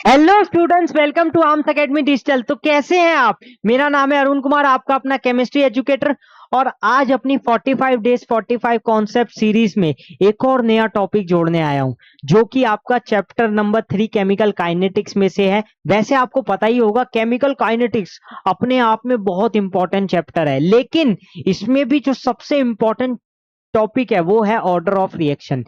Hello students, welcome to Arms Academy Digital. तो कैसे हैं आप? मेरा नाम है अरुण कुमार, आपका अपना केमिस्ट्री एजुकेटर। और आज अपनी 45 डेज 45 कॉन्सेप्ट सीरीज में एक और नया टॉपिक जोड़ने आया हूं, जो कि आपका चैप्टर नंबर 3 केमिकल काइनेटिक्स में से है। वैसे आपको पता ही होगा, केमिकल काइनेटिक्स अपने आप में बहुत इंपॉर्टेंट चैप्टर है, लेकिन इसमें भी जो सबसे इंपॉर्टेंट टॉपिक है वो है ऑर्डर ऑफ रिएक्शन।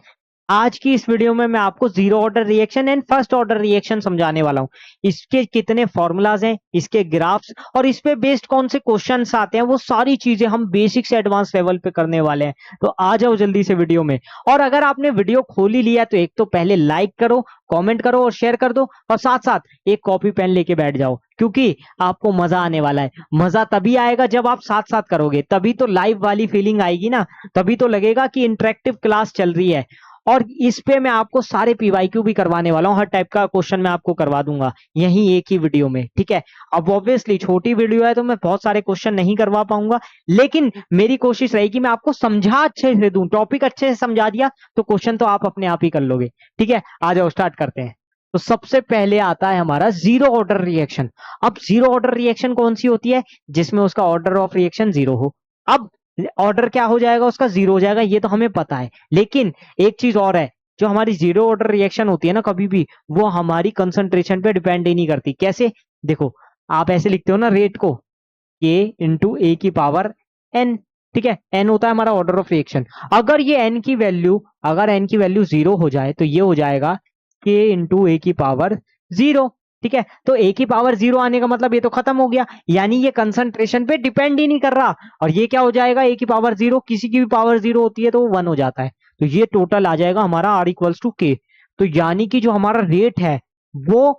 आज की इस वीडियो में मैं आपको zero order reaction and first order reaction समझाने वाला हूं। इसके कितने फॉर्मूलाज हैं, इसके ग्राफ्स और इस पे बेस्ड कौन से क्वेश्चंस आते हैं, वो सारी चीजें हम बेसिक से एडवांस लेवल पे करने वाले हैं। तो आ जाओ जल्दी से वीडियो में। और अगर आपने वीडियो खोल ही लिया तो एक तो पहले लाइक करो, कमेंट करो और शेयर कर दो, और साथ साथ एक कॉपी पेन लेके बैठ जाओ, क्योंकि आपको मजा आने वाला है। मजा तभी आएगा जब आप साथ साथ करोगे, तभी तो लाइव वाली फीलिंग आएगी ना, तभी तो लगेगा कि इंटरेक्टिव क्लास चल रही है। और इस पे मैं आपको सारे पीवाईक्यू भी करवाने वाला हूं, हर टाइप का क्वेश्चन मैं आपको करवा दूंगा यही एक ही वीडियो में, ठीक है। अब ऑब्वियसली छोटी वीडियो है तो मैं बहुत सारे क्वेश्चन नहीं करवा पाऊंगा, लेकिन मेरी कोशिश रहेगी मैं आपको समझा अच्छे से दूं। टॉपिक अच्छे से समझा दिया तो क्वेश्चन तो आप अपने आप ही कर लोगे, ठीक है। आ जाओ स्टार्ट करते हैं। तो सबसे पहले आता है हमारा जीरो ऑर्डर रिएक्शन। अब जीरो ऑर्डर रिएक्शन कौन सी होती है? जिसमें उसका ऑर्डर ऑफ रिएक्शन जीरो हो। अब ऑर्डर क्या हो जाएगा? उसका जीरो हो जाएगा, ये तो हमें पता है। लेकिन एक चीज और है, जो हमारी जीरो ऑर्डर रिएक्शन होती है ना, कभी भी वो हमारी कंसंट्रेशन पे डिपेंड ही नहीं करती। कैसे? देखो, आप ऐसे लिखते हो ना रेट को, के इंटू ए की पावर एन, ठीक है। एन होता है हमारा ऑर्डर ऑफ रिएक्शन। अगर ये एन की वैल्यू, अगर एन की वैल्यू जीरो हो जाए तो ये हो जाएगा के इंटू ए की पावर जीरो, ठीक है। तो ए की पावर जीरो आने का मतलब ये तो खत्म हो गया, यानी ये कंसंट्रेशन पे डिपेंड ही नहीं कर रहा। और ये क्या हो जाएगा? ए की पावर जीरो, किसी की भी पावर जीरो होती है तो वो वन हो जाता है। तो ये टोटल आ जाएगा हमारा आर इक्वल्स टू के। तो यानी कि जो हमारा रेट है वो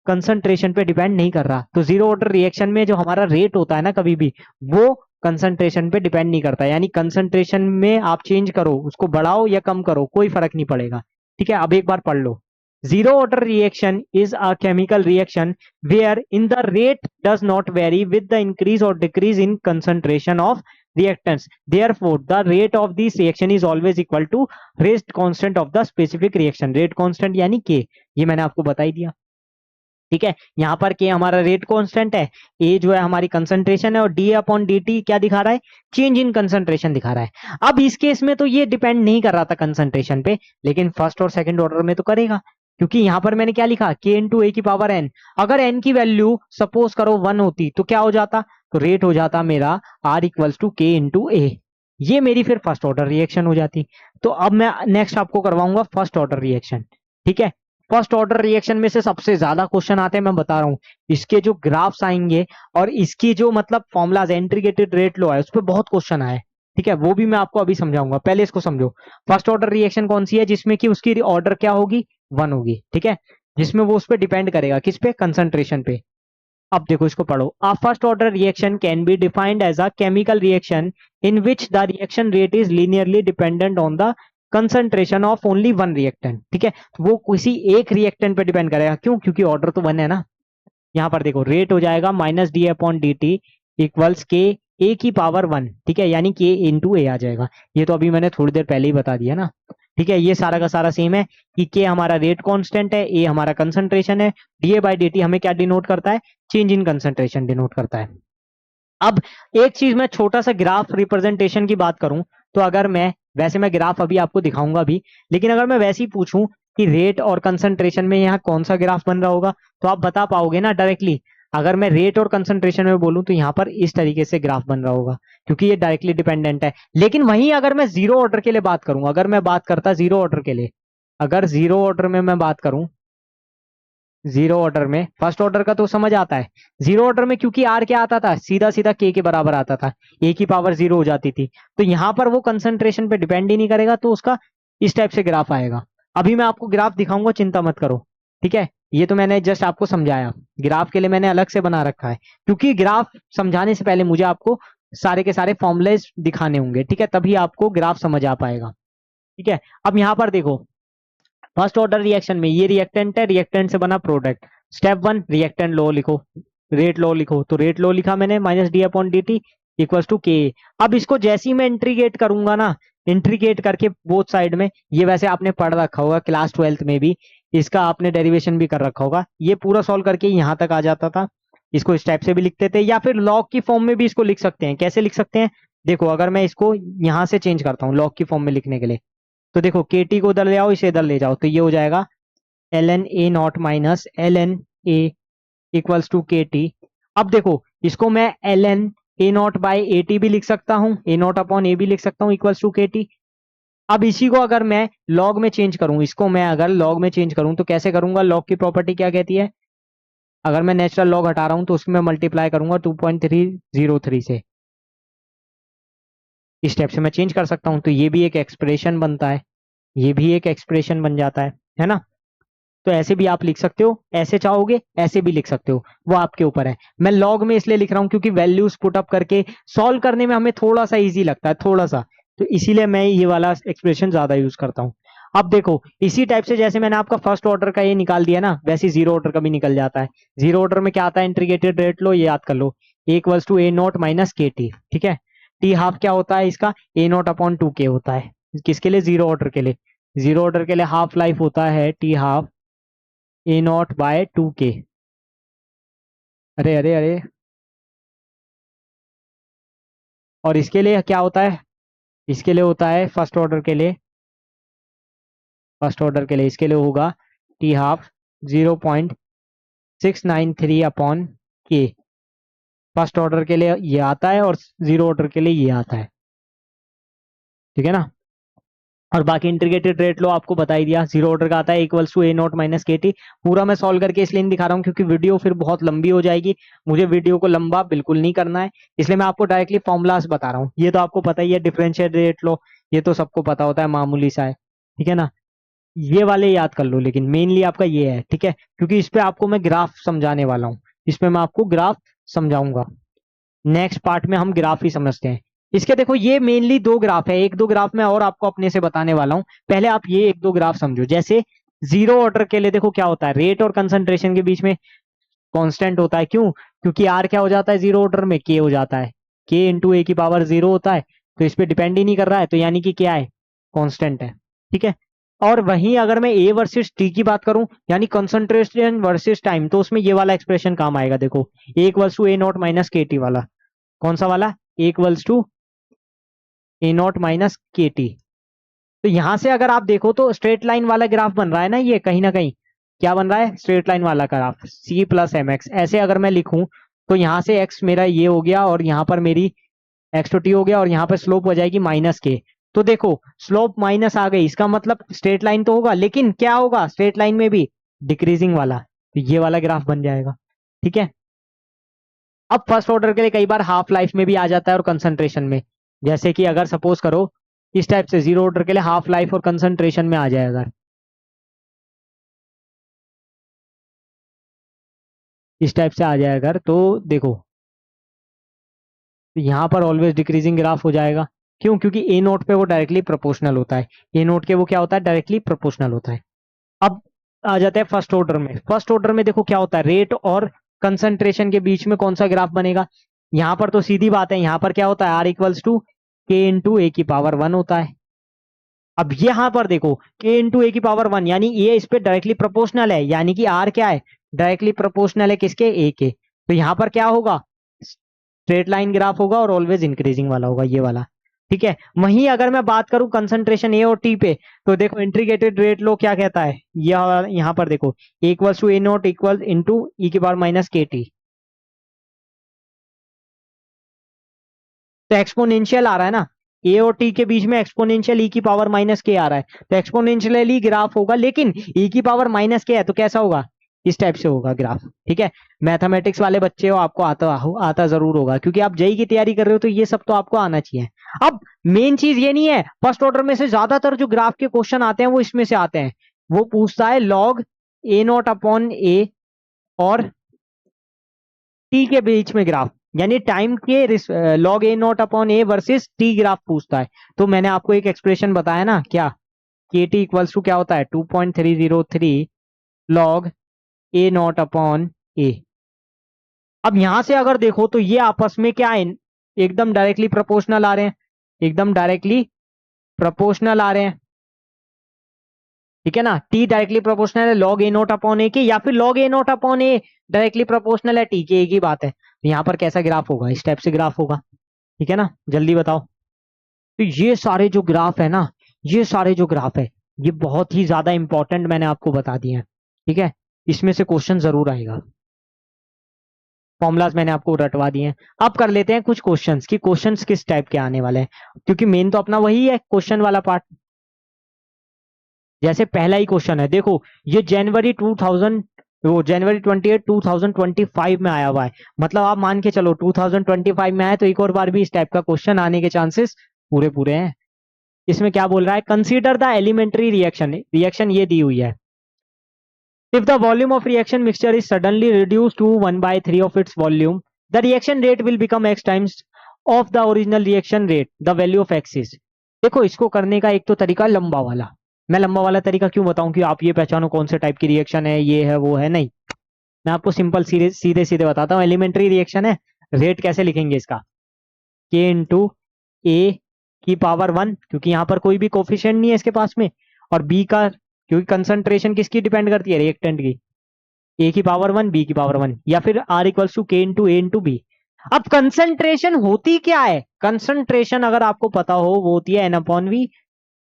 कंसंट्रेशन पे डिपेंड नहीं कर रहा। तो जीरो ऑर्डर रिएक्शन में जो हमारा रेट होता है ना, कभी भी वो कंसंट्रेशन पे डिपेंड नहीं करता। यानी कंसंट्रेशन में आप चेंज करो, उसको बढ़ाओ या कम करो, कोई फर्क नहीं पड़ेगा, ठीक है। अब एक बार पढ़ लो। Zero order reaction is a chemical reaction where in the rate does not vary with the increase or decrease in concentration of reactants. Therefore, the rate of this reaction is always equal to rate constant of the specific reaction. Rate constant यानी K, ये मैंने आपको बता ही दिया, ठीक है। यहाँ पर के हमारा रेट कांस्टेंट है, ए जो है हमारी कंसंट्रेशन है, और डी अपॉन डी टी क्या दिखा रहा है? चेंज इन कंसंट्रेशन दिखा रहा है। अब इस केस में तो ये डिपेंड नहीं कर रहा था कंसंट्रेशन पे, लेकिन फर्स्ट और सेकंड ऑर्डर में तो करेगा, क्योंकि यहाँ पर मैंने क्या लिखा? के इंटू ए की पावर एन। अगर एन की वैल्यू सपोज करो वन होती तो क्या हो जाता? तो रेट हो जाता मेरा आर इक्वल्स टू के इंटू ए। ये मेरी फिर फर्स्ट ऑर्डर रिएक्शन हो जाती। तो अब मैं नेक्स्ट आपको करवाऊंगा फर्स्ट ऑर्डर रिएक्शन, ठीक है। फर्स्ट ऑर्डर रिएक्शन में से सबसे ज्यादा क्वेश्चन आते हैं, मैं बता रहा हूं। इसके जो ग्राफ्स आएंगे और इसकी जो मतलब फॉर्मुलाज, इंटीग्रेटेड रेट लो है, उस पर बहुत क्वेश्चन आए, ठीक है। वो भी मैं आपको अभी समझाऊंगा, पहले इसको समझो। फर्स्ट ऑर्डर रिएक्शन कौन सी है? जिसमें कि उसकी ऑर्डर क्या होगी? वन होगी, ठीक है। जिसमें वो उस पर डिपेंड करेगा, किस पे? कंसंट्रेशन पे। अब देखो इसको पढ़ो। A first order reaction can be defined as a chemical reaction in which the reaction rate is linearly dependent on the concentration of only one reactant, ठीक है। तो वो किसी एक रिएक्टेंट पे डिपेंड करेगा, क्यों? क्योंकि ऑर्डर तो वन है ना। यहाँ पर देखो रेट हो जाएगा minus D upon D T equals के ए की पावर वन, ठीक है, यानी के इंटू ए आ जाएगा। ये तो अभी मैंने थोड़ी देर पहले ही बता दिया ना, ठीक है। ये सारा का सारा सेम है कि के हमारा रेट कांस्टेंट है, ए हमारा कंसंट्रेशन है, डी बाई डी टी हमें क्या डिनोट करता है? चेंज इन कंसंट्रेशन डिनोट करता है। अब एक चीज, मैं छोटा सा ग्राफ रिप्रेजेंटेशन की बात करूं तो अगर मैं, वैसे मैं ग्राफ अभी आपको दिखाऊंगा भी, लेकिन अगर मैं वैसे ही पूछूं कि रेट और कंसंट्रेशन में यहाँ कौन सा ग्राफ बन रहा होगा, तो आप बता पाओगे ना डायरेक्टली। अगर मैं रेट और कंसंट्रेशन में बोलूं तो यहाँ पर इस तरीके से ग्राफ बन रहा होगा, क्योंकि ये डायरेक्टली डिपेंडेंट है। लेकिन वहीं अगर मैं जीरो ऑर्डर के लिए बात करूं, अगर मैं बात करता जीरो ऑर्डर के लिए, अगर जीरो ऑर्डर में मैं बात करूं, जीरो ऑर्डर में, फर्स्ट ऑर्डर का तो समझ आता है। जीरो ऑर्डर में क्योंकि आर क्या आता था? सीधा सीधा के बराबर आता था, ए की पावर जीरो हो जाती थी। तो यहां पर वो कंसंट्रेशन पे डिपेंड ही नहीं करेगा, तो उसका इस टाइप से ग्राफ आएगा। अभी मैं आपको ग्राफ दिखाऊंगा, चिंता मत करो, ठीक है। ये तो मैंने जस्ट आपको समझाया, ग्राफ के लिए मैंने अलग से बना रखा है, क्योंकि ग्राफ समझाने से पहले मुझे आपको सारे के सारे फॉर्मुलेज दिखाने होंगे, ठीक है, तभी आपको ग्राफ समझ आ पाएगा, ठीक है। अब यहाँ पर देखो, फर्स्ट ऑर्डर रिएक्शन में ये रिएक्टेंट है, रिएक्टेंट से बना प्रोडक्ट। स्टेप वन, रिएक्टेंट लो लिखो, रेट लो लिखो। तो रेट लो लिखा मैंने, minus D upon D T equal to K. अब इसको जैसे ही मैं इंट्रीगेट करूंगा ना, इंट्रीगेट करके बोथ साइड में, ये वैसे आपने पढ़ रखा होगा क्लास 12th में भी, इसका आपने डेरिवेशन भी कर रखा होगा। ये पूरा सॉल्व करके यहाँ तक आ जाता था। इसको इस टाइप से भी लिखते थे या फिर लॉग की फॉर्म में भी इसको लिख सकते हैं। कैसे लिख सकते हैं? देखो अगर मैं इसको यहाँ से चेंज करता हूँ लॉग की फॉर्म में लिखने के लिए, तो देखो के टी को उधर ले आओ, इसे इधर ले जाओ, तो ये हो जाएगा L N A not minus L N A equals to K T. अब देखो इसको मैं L N A naught by A T भी लिख सकता हूँ, ए नॉट अपॉन ए भी लिख सकता हूँ इक्वल्स टू के टी। अब इसी को अगर मैं लॉग में चेंज करूं, इसको मैं अगर लॉग में चेंज करूं तो कैसे करूंगा? लॉग की प्रॉपर्टी क्या कहती है? अगर मैं नेचुरल लॉग हटा रहा हूं तो उसमें मल्टीप्लाई करूंगा 2.303 से। इस स्टेप से मैं चेंज कर सकता हूं, तो ये भी एक एक्सप्रेशन बनता है, ये भी एक एक्सप्रेशन बन जाता है ना? तो ऐसे भी आप लिख सकते हो, ऐसे चाहोगे ऐसे भी लिख सकते हो, वो आपके ऊपर है। मैं लॉग में इसलिए लिख रहा हूं क्योंकि वैल्यूज पुट अप करके सॉल्व करने में हमें थोड़ा सा इजी लगता है, थोड़ा सा, तो इसीलिए मैं ये वाला एक्सप्रेशन ज्यादा यूज करता हूं। अब देखो इसी टाइप से जैसे मैंने आपका फर्स्ट ऑर्डर का ये निकाल दिया ना, वैसे जीरो ऑर्डर का भी निकल जाता है। जीरो ऑर्डर में क्या आता है? इंटीग्रेटेड रेट लो, ये याद कर लो, A equals to A not minus के टी। ठीक है, टी हाफ क्या होता है इसका? ए नॉट अपॉन टू के होता है। किसके लिए? जीरो ऑर्डर के लिए। जीरो ऑर्डर के लिए हाफ लाइफ होता है T half A not by two के। अरे अरे अरे, और इसके लिए क्या होता है? इसके लिए होता है फर्स्ट ऑर्डर के लिए, फर्स्ट ऑर्डर के लिए इसके लिए होगा टी हाफ 0.693 अपॉन के। फर्स्ट ऑर्डर के लिए ये आता है और जीरो ऑर्डर के लिए ये आता है। ठीक है ना? और बाकी इंटीग्रेटेड रेट लो आपको बता ही दिया, जीरो ऑर्डर का आता है equals to A not minus के टी। पूरा मैं सॉल्व करके इसलिए नहीं दिखा रहा हूँ क्योंकि वीडियो फिर बहुत लंबी हो जाएगी, मुझे वीडियो को लंबा बिल्कुल नहीं करना है, इसलिए मैं आपको डायरेक्टली फॉर्मुलास बता रहा हूँ। ये तो आपको पता ही है, डिफरेंशियल रेट लो, ये तो सबको पता होता है, मामूली सा है। ठीक है ना? ये वाले याद कर लो, लेकिन मेनली आपका ये है। ठीक है, क्योंकि इस पे आपको मैं ग्राफ समझाने वाला हूँ, इसमें मैं आपको ग्राफ समझाऊंगा। नेक्स्ट पार्ट में हम ग्राफ ही समझते हैं इसके। देखो ये मेनली दो ग्राफ है, एक दो ग्राफ मैं और आपको अपने से बताने वाला हूं, पहले आप ये एक दो ग्राफ समझो। जैसे जीरो ऑर्डर के लिए देखो क्या होता है, रेट और कंसंट्रेशन के बीच में कांस्टेंट होता है। क्यों? क्योंकि आर क्या हो जाता है जीरो ऑर्डर में? के हो जाता है, के इंटू ए की पावर जीरो होता है, तो इस पे डिपेंड ही नहीं कर रहा है, तो यानी कि क्या है? कांस्टेंट है। ठीक है, और वहीं अगर मैं ए वर्सेस टी की बात करूं, यानी कंसंट्रेशन वर्सेस टाइम, तो उसमें ये वाला एक्सप्रेशन काम आएगा। देखो A equals to A not minus के टी वाला, कौन सा वाला? A equals to A not minus के टी। तो यहां से अगर आप देखो तो स्ट्रेट लाइन वाला ग्राफ बन रहा है ना, ये कहीं ना कहीं क्या बन रहा है? स्ट्रेट लाइन वाला graph, C plus M X. ऐसे अगर मैं लिखूं तो यहाँ से एक्स मेरा ये हो गया और यहाँ पर मेरी एक्स टू टी हो गया, और यहाँ पर स्लोप हो जाएगी माइनस के। तो देखो स्लोप माइनस आ गई, इसका मतलब स्ट्रेट लाइन तो होगा, लेकिन क्या होगा स्ट्रेट लाइन में भी? डिक्रीजिंग वाला, तो ये वाला ग्राफ बन जाएगा। ठीक है, अब फर्स्ट ऑर्डर के लिए कई बार हाफ लाइफ में भी आ जाता है और कंसंट्रेशन में। जैसे कि अगर सपोज करो इस टाइप से जीरो ऑर्डर के लिए हाफ लाइफ और कंसंट्रेशन में आ जाए, अगर इस टाइप से आ जाए अगर, तो देखो यहाँ पर ऑलवेज डिक्रीजिंग ग्राफ हो जाएगा। क्यों? क्योंकि ए नोट पे वो डायरेक्टली प्रोपोर्शनल होता है, ए नोट के वो क्या होता है? डायरेक्टली प्रोपोर्शनल होता है। अब आ जाता है फर्स्ट ऑर्डर में। फर्स्ट ऑर्डर में देखो क्या होता है, रेट और कंसंट्रेशन के बीच में कौन सा ग्राफ बनेगा? यहाँ पर तो सीधी बात है, यहाँ पर क्या होता है? आर इक्वल्स टू के इंटू ए की पावर वन होता है। अब यहां पर देखो के इंटू ए की पावर वन, यानी ये इस पे डायरेक्टली प्रोपोर्शनल है, यानी कि आर क्या है? डायरेक्टली प्रोपोर्शनल है किसके? ए के। तो यहां पर क्या होगा? स्ट्रेट लाइन ग्राफ होगा और ऑलवेज इंक्रीजिंग वाला होगा, ये वाला। ठीक है, वहीं अगर मैं बात करूं कंसंट्रेशन ए और टी पे, तो देखो इंटीग्रेटेड रेट लो क्या कहता है, यहाँ पर देखो equals to A naught equal into e की पावर माइनस के टी। तो एक्सपोनेंशियल आ रहा है ना, ए और टी के बीच में एक्सपोनेंशियल ई की पावर माइनस के आ रहा है, तो एक्सपोनेंशियली ग्राफ होगा, लेकिन ई की पावर माइनस के है तो कैसा होगा? इस टाइप से होगा ग्राफ। ठीक है, मैथमेटिक्स वाले बच्चे हो, आपको आता जरूर होगा, क्योंकि आप जेई की तैयारी कर रहे हो, तो ये सब तो आपको आना चाहिए। अब मेन चीज ये नहीं है, फर्स्ट ऑर्डर में से ज्यादातर जो ग्राफ के क्वेश्चन आते हैं वो इसमें से आते हैं। वो पूछता है लॉग ए नॉट अपॉन ए और टी के बीच में ग्राफ, यानी टाइम के log A naught upon A versus T graph पूछता है। तो मैंने आपको एक एक्सप्रेशन बताया ना, क्या? के टी इक्वल्स टू क्या होता है? 2.303 log A naught upon A. अब यहां से अगर देखो तो ये आपस में क्या है? एकदम डायरेक्टली प्रोपोर्शनल आ रहे हैं, एकदम डायरेक्टली प्रोपोर्शनल आ रहे हैं। ठीक है ना। टी डायरेक्टली प्रोपोर्शनल है लॉग ए नोट अपॉन ए के, या फिर log A naught upon A directly proportional है टी के, एक ही बात है। तो यहाँ पर कैसा ग्राफ होगा, इस टाइप से ग्राफ होगा। ठीक है ना, जल्दी बताओ। तो ये सारे जो ग्राफ है ना, ये सारे जो ग्राफ है, ये बहुत ही ज्यादा इंपॉर्टेंट मैंने आपको बता दिए हैं। ठीक है, इसमें से क्वेश्चन जरूर आएगा। फॉर्मुलाज मैंने आपको रटवा दिए हैं। अब कर लेते हैं कुछ क्वेश्चंस कि क्वेश्चंस किस टाइप के आने वाले हैं, क्योंकि मेन तो अपना वही है क्वेश्चन वाला पार्ट। जैसे पहला ही क्वेश्चन है, देखो ये जनवरी 28 2025 में आया हुआ है। मतलब आप मान के चलो 2025 में आया तो एक और बार भी इस टाइप का क्वेश्चन आने के चांसेस पूरे पूरे हैं। इसमें क्या बोल रहा है, consider the elementary reaction, reaction ये दी हुई है। If the volume of reaction mixture is suddenly reduced to 1/3 of its volume, the reaction rate will become x times of the original reaction rate. The value of x is. देखो इसको करने का एक तो तरीका लंबा वाला। मैं लंबा वाला तरीका क्यों बताऊं कि आप ये पहचानो कौन से टाइप की रिएक्शन है, ये है वो है, नहीं। मैं आपको सिंपल सीधे सीधे सीधे बताता हूँ। एलिमेंट्री रिएक्शन है, रेट कैसे लिखेंगे इसका, के इंटू ए की पावर 1, क्योंकि यहाँ पर कोई भी कोफिशिएंट नहीं है इसके पास में, और बी का, क्योंकि कंसंट्रेशन किसकी डिपेंड करती है, रिएक्टेंट की, ए की पावर 1 बी की पावर 1, या फिर आर इक्वल्स टू के इंटू ए इंटू बी। अब कंसंट्रेशन होती क्या है, कंसंट्रेशन अगर आपको पता हो वो होती है N upon V,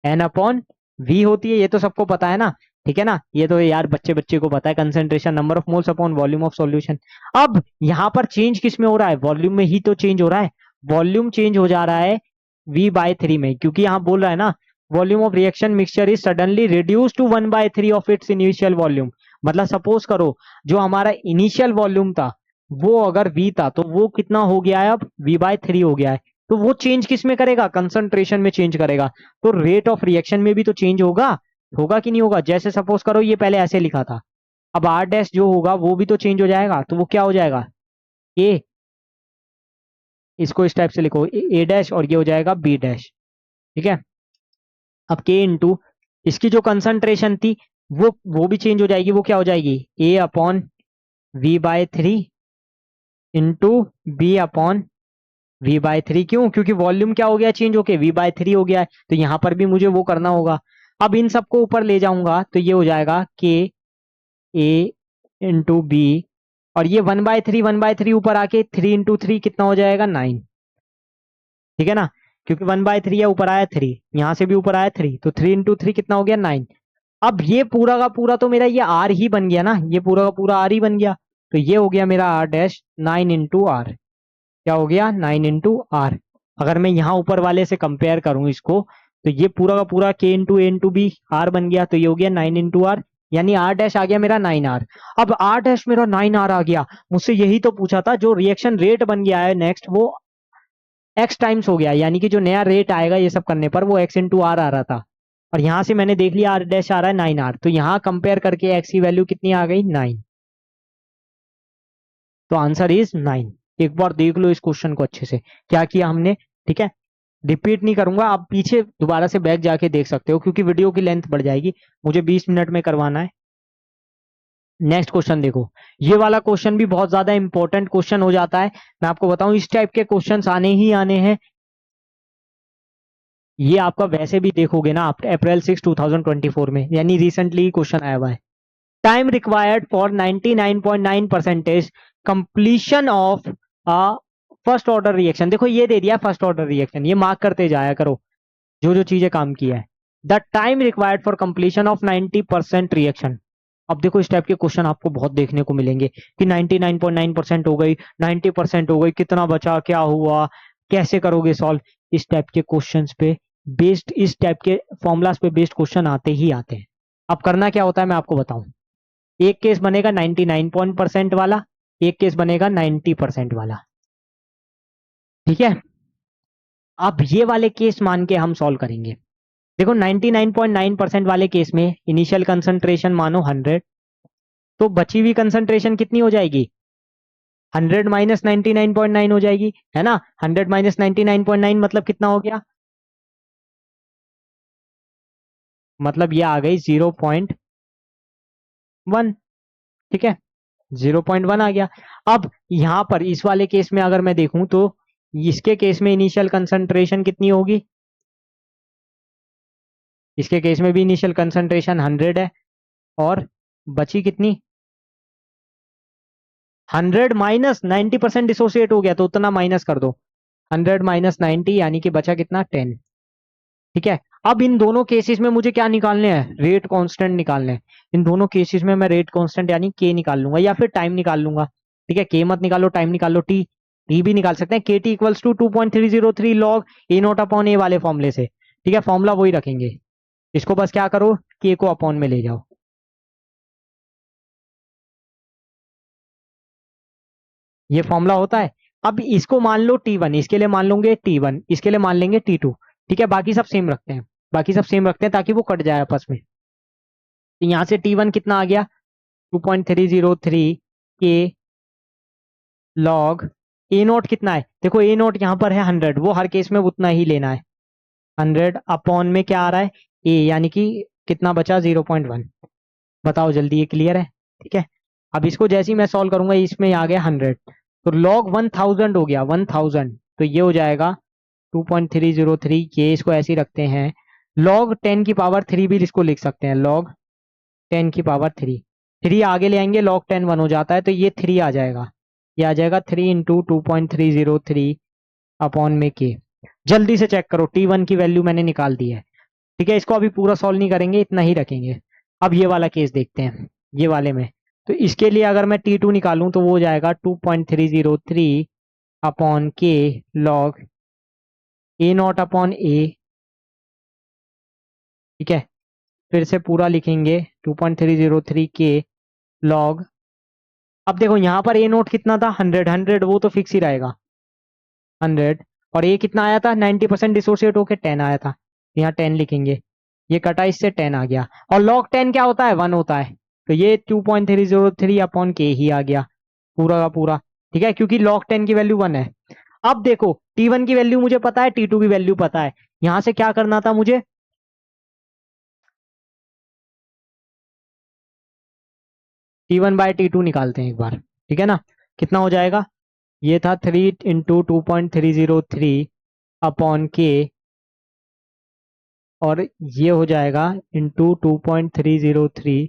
N upon V होती है, ये तो सबको पता है ना। ठीक है ना, ये तो यार बच्चे बच्चे को पता है, concentration number of moles upon volume of solution. अब यहाँ पर चेंज किस में हो रहा है, वॉल्यूम में ही तो चेंज हो रहा है। वॉल्यूम चेंज हो जा रहा है V/3 में, क्योंकि यहाँ बोल रहा है ना, volume of reaction mixture is suddenly reduce to 1/3 of its initial volume. मतलब सपोज करो जो हमारा इनिशियल वॉल्यूम था वो अगर V था तो वो कितना हो गया है, अब V/3 हो गया है। तो वो चेंज किस में करेगा, कंसंट्रेशन में चेंज करेगा। तो रेट ऑफ रिएक्शन में भी तो चेंज होगा, होगा कि नहीं होगा। जैसे सपोज करो ये पहले ऐसे लिखा था, अब R डैश जो होगा वो भी तो चेंज हो जाएगा। तो वो क्या हो जाएगा, ए, इसको इस टाइप से लिखो ए डैश, और ये हो जाएगा बी डैश। ठीक है, अब के इंटू इसकी जो कंसंट्रेशन थी वो भी चेंज हो जाएगी। वो क्या हो जाएगी, A upon V/3 into B upon V/3। क्यों, क्योंकि वॉल्यूम क्या हो गया, चेंज होके V/3 हो गया है। तो यहां पर भी मुझे वो करना होगा। अब इन सबको ऊपर ले जाऊंगा तो ये हो जाएगा के ए इंटू बी, और ये 1/3 ऊपर आके 3 इंटू 3 कितना हो जाएगा, 9। ठीक है ना, क्योंकि 1/3 है, ऊपर आया 3, यहां से भी ऊपर आया 3, तो 3 इंटू 3 कितना हो गया, 9। अब ये पूरा का पूरा तो मेरा ये आर ही बन गया ना, ये पूरा का पूरा आर ही बन गया। तो ये हो गया मेरा आर डैश 9 इंटू आर। क्या हो गया, 9 इंटू आर। अगर मैं यहाँ ऊपर वाले से कंपेयर करूं इसको, तो ये पूरा का पूरा K into A into B R बन गया। तो ये हो गया 9 इंटू आर, यानी आर डैश आ गया मेरा 9 आर। अब आर डैश मेरा 9 आर आ गया, मुझसे यही तो पूछा था। जो रिएक्शन रेट बन गया है नेक्स्ट, वो एक्स टाइम्स हो गया, यानी कि जो नया रेट आएगा ये सब करने पर वो एक्स इंटू आर आ रहा था, और यहां से मैंने देख लिया आर डैश आ रहा है 9 आर। तो यहां कंपेयर करके एक्स की वैल्यू कितनी आ गई, 9। तो आंसर इज 9। एक बार देख लो इस क्वेश्चन को अच्छे से, क्या किया हमने। ठीक है, रिपीट नहीं करूंगा, आप पीछे दोबारा से बैक जाके देख सकते हो, क्योंकि वीडियो की लेंथ बढ़ जाएगी। मुझे 20 मिनट में करवाना है। नेक्स्ट क्वेश्चन देखो, ये वाला क्वेश्चन भी बहुत ज्यादा इंपॉर्टेंट क्वेश्चन हो जाता है। मैं आपको बताऊं इस टाइप के क्वेश्चंस आने ही आने हैं। ये आपका वैसे भी देखोगे ना आप अप्रैल 6 2024 में, यानी रिसेंटली क्वेश्चन आया हुआ है। Time required for 99.9% completion of a first order reaction. देखो ये दे दिया फर्स्ट ऑर्डर रिएक्शन, ये मार्क करते जाया करो जो जो चीजें काम की है। The time required for completion of 90% reaction. अब देखो इस टाइप के क्वेश्चन आपको बहुत देखने को मिलेंगे कि 99.9% हो गई, 90% हो गई, कितना बचा, क्या हुआ, कैसे करोगे सॉल्व। इस टाइप के क्वेश्चंस पे बेस्ड, इस टाइप के फॉर्मुलाज पे बेस्ड क्वेश्चन आते ही आते हैं। अब करना क्या होता है मैं आपको बताऊं। एक केस बनेगा 99% वाला, एक केस बनेगा 90% वाला। ठीक है, अब ये वाले केस मान के हम सॉल्व करेंगे। देखो 99.9% वाले केस में इनिशियल कंसंट्रेशन मानो 100, तो बची हुई कंसंट्रेशन कितनी हो जाएगी, 100 माइनस 99.9 हो जाएगी, है ना। 100 माइनस 99.9 मतलब कितना हो गया, मतलब ये आ गई 0.1। ठीक है, 0.1 आ गया। अब यहां पर इस वाले केस में अगर मैं देखूं तो इसके केस में इनिशियल कंसंट्रेशन कितनी होगी, इसके केस में भी इनिशियल कंसंट्रेशन 100 है, और बची कितनी 100 माइनस 90% डिसोसिएट हो गया, तो उतना माइनस कर दो, 100 माइनस 90 यानी कि बचा कितना 10। ठीक है, अब इन दोनों केसेस में मुझे क्या निकालने हैं, रेट कांस्टेंट निकालने हैं। इन दोनों केसेस में मैं रेट कांस्टेंट यानी के निकाल लूंगा या फिर टाइम निकाल लूंगा। ठीक है, के मत निकालो, टाइम निकालो, टी टी भी निकाल सकते हैं, k t equals to 2.303 log A naught upon A वाले फॉर्मूले से। ठीक है, फॉर्मूला वही रखेंगे, इसको बस क्या करो, के को अपॉन में ले जाओ। ये फॉर्मूला होता है। अब इसको मान लो T1, इसके लिए मान लोगे T1, इसके लिए मान लेंगे T2। ठीक है, बाकी सब सेम रखते हैं, बाकी सब सेम रखते हैं ताकि वो कट जाए आपस में। तो यहाँ से T1 कितना आ गया 2.303 के लॉग ए नोट कितना है, देखो ए नोट यहाँ पर है 100, वो हर केस में उतना ही लेना है। 100 अपॉन में क्या आ रहा है ए, यानी कि कितना बचा 0.1। बताओ जल्दी, ये क्लियर है। ठीक है, अब इसको जैसे ही मैं सॉल्व करूंगा, इसमें आ गया 100, तो लॉग 1000 हो गया 1000, तो ये हो जाएगा 2.303 के, इसको ऐसे ही रखते हैं। लॉग 10 की पावर 3 भी इसको लिख सकते हैं, लॉग 10 की पावर 3, 3 आगे ले आएंगे, लॉग 10 1 हो जाता है, तो ये 3 आ जाएगा, ये आ जाएगा 3 इंटू 2.303 अपॉन में के। जल्दी से चेक करो, T1 की वैल्यू मैंने निकाल दी है। ठीक है, इसको अभी पूरा सॉल्व नहीं करेंगे, इतना ही रखेंगे। अब ये वाला केस देखते हैं, ये वाले में तो इसके लिए अगर मैं T2 निकालूं तो वो हो जाएगा 2.303 अपॉन के लॉग ए नॉट अपॉन ए। ठीक है, फिर से पूरा लिखेंगे 2.303 के लॉग, अब देखो यहाँ पर ए नोट कितना था 100, 100 वो तो फिक्स ही रहेगा 100, और ये कितना आया था 90% डिसोसिएट होके 10 आया था, यहाँ 10 लिखेंगे, ये कटा इससे 10 आ गया, और लॉग 10 क्या होता है 1 होता है, तो ये 2.303 अपॉन के ही आ गया पूरा का पूरा। ठीक है, क्योंकि लॉग 10 की वैल्यू 1 है। अब देखो T1 की वैल्यू मुझे पता है, T2 की वैल्यू पता है, यहां से क्या करना था मुझे, T1/T2 निकालते हैं एक बार। ठीक है ना, कितना हो जाएगा, ये था 3 इंटू 2.303 अपॉन के, और ये हो जाएगा इंटू 2.303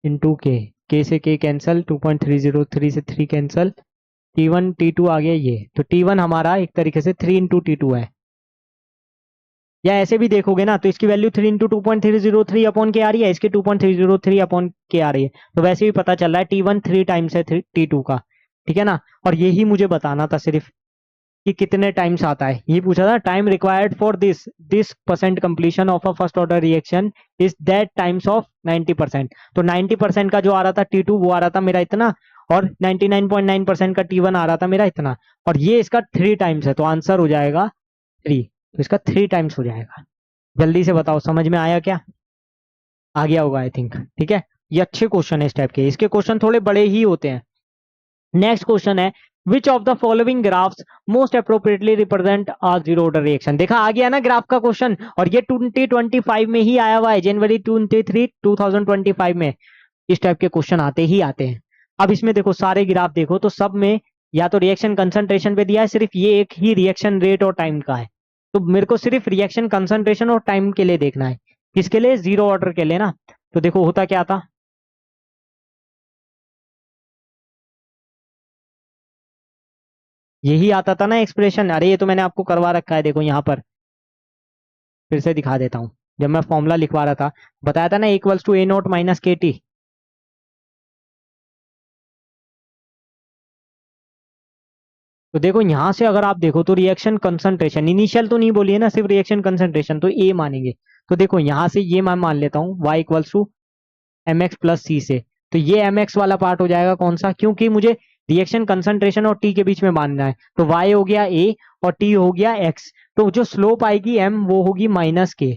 इंटू के से के कैंसल, 2.303 से 3 कैंसल, T1 T2 आ गया ये, तो T1 हमारा एक तरीके से 3 इंटू T2 है, या ऐसे भी देखोगे ना तो इसकी वैल्यू 3 इंटू 2.303 अपॉन के आ रही है, इसकी 2.303 अपॉन के आ रही है, तो वैसे भी पता चल रहा है T1 3 टाइम्स है T2 का। ठीक है ना, और यही मुझे बताना था सिर्फ कि कितने टाइम्स आता है, ये पूछा था, time required for this this percent completion of a first order reaction is that times of 90%। तो 90% का जो आ रहा था T2 वो आ रहा था मेरा इतना, और 99.9% का T1 आ रहा था मेरा इतना, और ये इसका 3 टाइम्स है, तो आंसर हो जाएगा 3, तो इसका 3 टाइम्स हो जाएगा। जल्दी से बताओ समझ में आया क्या, आ गया होगा आई थिंक। ठीक है, ये अच्छे क्वेश्चन है इस टाइप के, इसके क्वेश्चन थोड़े बड़े ही होते हैं। नेक्स्ट क्वेश्चन है, which of the following graphs most appropriately represent a zero order reaction. देखा आ गया ना ग्राफ का क्वेश्चन, और ये 2025 में ही आया हुआ है, जनवरी 23 2025 में इस टाइप के क्वेश्चन आते ही आते हैं। अब इसमें देखो सारे ग्राफ देखो तो सब में या तो रिएक्शन कंसंट्रेशन पे दिया है, सिर्फ ये एक ही रिएक्शन रेट और टाइम का है, तो मेरे को सिर्फ रिएक्शन कंसंट्रेशन और टाइम के लिए देखना है, किसके लिए जीरो ऑर्डर के लिए ना। तो देखो होता क्या था, यही आता था ना एक्सप्रेशन, अरे ये तो मैंने आपको करवा रखा है, देखो यहाँ पर फिर से दिखा देता हूँ, जब मैं फॉर्मूला लिखवा रहा था बताया था ना, equals to A naught minus के टी। तो देखो यहाँ से अगर आप देखो तो रिएक्शन कंसंट्रेशन, इनिशियल तो नहीं बोलिए ना, सिर्फ रिएक्शन कंसंट्रेशन तो ए मानेंगे। तो देखो यहाँ से ये मैं मान लेता हूँ y equals to m x plus c से, तो ये एम एक्स वाला पार्ट हो जाएगा कौन सा, क्योंकि मुझे रिएक्शन कंसंट्रेशन और टी के बीच में मानना है, तो y हो गया a और t हो गया x, तो जो स्लोप आएगी m वो होगी माइनस के।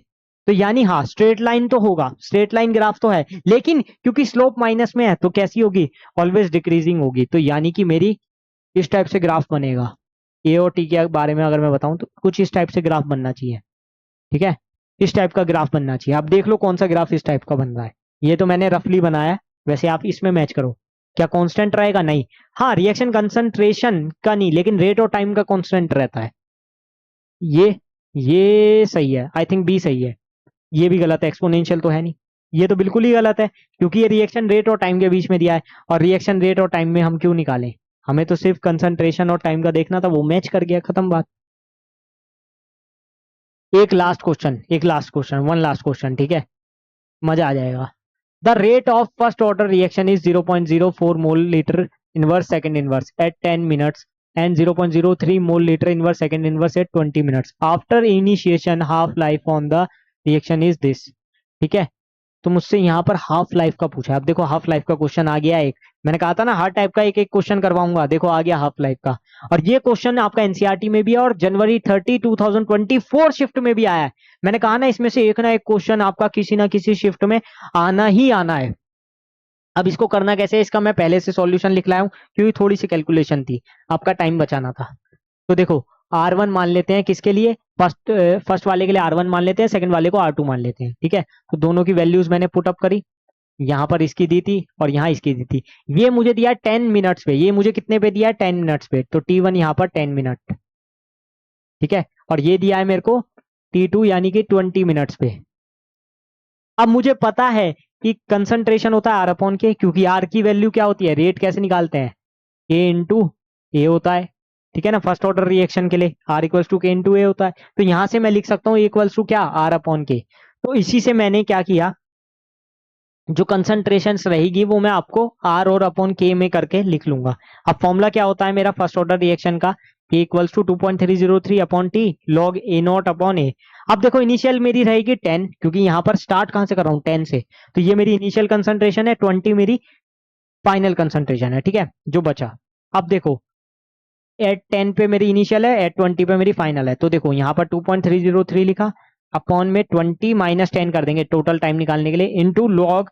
तो यानी हाँ स्ट्रेट लाइन तो होगा, स्ट्रेट लाइन ग्राफ तो है, लेकिन क्योंकि स्लोप माइनस में है तो कैसी होगी, ऑलवेज डिक्रीजिंग होगी, तो यानी कि मेरी इस टाइप से ग्राफ बनेगा। ए और टी के बारे में अगर मैं बताऊं तो कुछ इस टाइप से ग्राफ बनना चाहिए। ठीक है, इस टाइप का ग्राफ बनना चाहिए, आप देख लो कौन सा ग्राफ इस टाइप का बन रहा है, ये तो मैंने रफली बनाया है, वैसे आप इसमें मैच करो, क्या कांस्टेंट रहेगा, नहीं, हाँ रिएक्शन कंसंट्रेशन का नहीं, लेकिन रेट और टाइम का कांस्टेंट रहता है। ये ये सही है, आई थिंक बी सही है। ये भी गलत है, एक्सपोनेंशियल तो है नहीं, ये तो बिल्कुल ही गलत है, क्योंकि ये रिएक्शन रेट और टाइम के बीच में दिया है, और रिएक्शन रेट और टाइम में हम क्यों निकालें, हमें तो सिर्फ कंसंट्रेशन और टाइम का देखना था, वो मैच कर गया, खत्म बात। एक last question, one last question, ठीक है, मजा आ जाएगा। The rate of first order reaction is 0.04 mole litre inverse second inverse at 10 minutes and 0.03 mole litre inverse second inverse at 20 minutes after initiation half life on the reaction is this. ठीक है, तो मुझसे यहाँ पर half life का पूछा है। अब देखो हाफ लाइफ का क्वेश्चन आ गया एक, मैंने कहा था ना हर टाइप का एक एक क्वेश्चन करवाऊंगा, देखो आ गया हाफ लाइफ का। और ये क्वेश्चन आपका एनसीईआरटी में भी है और जनवरी 30 2024 शिफ्ट में भी आया है। मैंने कहा ना इसमें से एक ना एक क्वेश्चन आपका किसी ना किसी शिफ्ट में आना ही आना है। अब इसको करना कैसे है, इसका मैं पहले से सॉल्यूशन लिख लाया हूं, क्योंकि थोड़ी सी कैलकुलेशन थी, आपका टाइम बचाना था। तो देखो R1 मान लेते हैं, किसके लिए, फर्स्ट वाले के लिए R1 मान लेते हैं, सेकंड वाले को R2 मान लेते हैं, ठीक है। तो दोनों की वैल्यूज मैंने पुट अप करी, यहाँ पर इसकी दी थी और यहाँ इसकी दी थी। ये मुझे दिया 10 मिनट्स पे, ये मुझे कितने पे दिया है, 10 मिनट्स पे, तो T1 यहाँ पर 10 मिनट, ठीक है। और ये दिया है मेरे को T2 यानी कि 20 मिनट्स पे। अब मुझे पता है कि कंसंट्रेशन होता है आर अपॉन के, क्योंकि आर की वैल्यू क्या होती है, रेट कैसे निकालते हैं, ए इंटू ए होता है, ठीक है ना, फर्स्ट ऑर्डर रिएक्शन के लिए आर इक्वल्स टू के इंटू ए होता है। तो यहां से मैं लिख सकता हूँ इक्वल्स टू क्या, आर अपॉन के। तो इसी से मैंने क्या किया, जो कंसंट्रेशन रहेगी वो मैं आपको आर और अपॉन के में करके लिख लूंगा। अब फॉर्मूला क्या होता है मेरा फर्स्ट ऑर्डर रिएक्शन का, k equals to 2.303 upon t log A naught upon A. अब देखो इनिशियल मेरी रहेगी 10, क्योंकि यहाँ पर स्टार्ट कहां से कर रहा हूँ, 10 से, तो ये मेरी इनिशियल कंसंट्रेशन है, 20 मेरी फाइनल कंसंट्रेशन है, ठीक है, जो बचा। अब देखो एट 10 पे मेरी इनिशियल है, एट 20 पे मेरी फाइनल है, तो देखो यहाँ पर 2.303 लिखा, अपॉन में 20 माइनस 10 कर देंगे टोटल टाइम निकालने के लिए, इनटू लॉग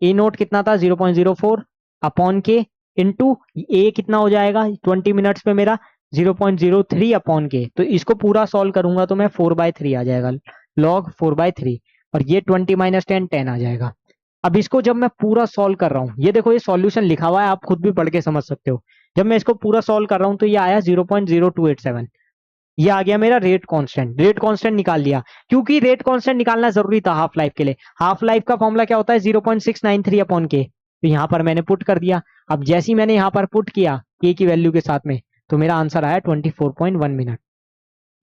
ए नोट कितना था 0.04 अपॉन के, इनटू ए कितना हो जाएगा 20 मिनट्स पे मेरा 0.03 अपॉन के। तो इसको पूरा सॉल्व करूंगा तो मैं 4/3 आ जाएगा, लॉग 4/3, और ये 20 माइनस 10 10 आ जाएगा। अब इसको जब मैं पूरा सॉल्व कर रहा हूँ, ये देखो ये सॉल्यूशन लिखा हुआ है, आप खुद भी पढ़ के समझ सकते हो। जब मैं इसको पूरा सॉल्व कर रहा हूँ तो ये आया 0.0287, ये आ गया मेरा रेट कांस्टेंट। रेट कांस्टेंट निकाल लिया, क्योंकि रेट कांस्टेंट निकालना जरूरी था हाफ लाइफ के लिए। हाफ लाइफ का फॉर्मूला क्या होता है, 0.693 अपॉन के, तो यहाँ पर मैंने पुट कर दिया। अब जैसे ही मैंने यहाँ पर पुट किया के की वैल्यू के साथ में, तो मेरा आंसर आया 24.1 मिनट।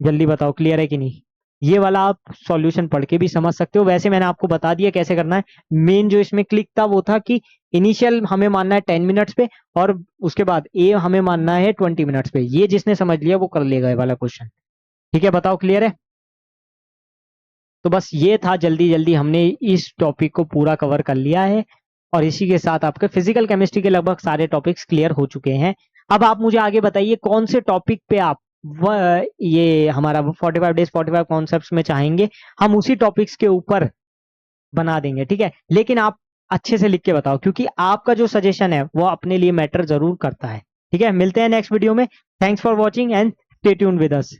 जल्दी बताओ क्लियर है कि नहीं। ये वाला आप सॉल्यूशन पढ़ के भी समझ सकते हो, वैसे मैंने आपको बता दिया कैसे करना है। मेन जो इसमें क्लिक था वो था कि इनिशियल हमें मानना है 10 मिनट्स पे, और उसके बाद ए हमें मानना है 20 मिनट्स पे। ये जिसने समझ लिया वो कर लेगा ये वाला क्वेश्चन, ठीक है। बताओ क्लियर है। तो बस ये था, जल्दी जल्दी हमने इस टॉपिक को पूरा कवर कर लिया है, और इसी के साथ आपके फिजिकल केमिस्ट्री के लगभग सारे टॉपिक्स क्लियर हो चुके हैं। अब आप मुझे आगे बताइए कौन से टॉपिक पे आप ये हमारा 45 डेज 45 कॉन्सेप्ट्स में चाहेंगे, हम उसी टॉपिक्स के ऊपर बना देंगे, ठीक है। लेकिन आप अच्छे से लिख के बताओ, क्योंकि आपका जो सजेशन है वो अपने लिए मैटर जरूर करता है, ठीक है। मिलते हैं नेक्स्ट वीडियो में। Thanks for watching and stay tuned with us.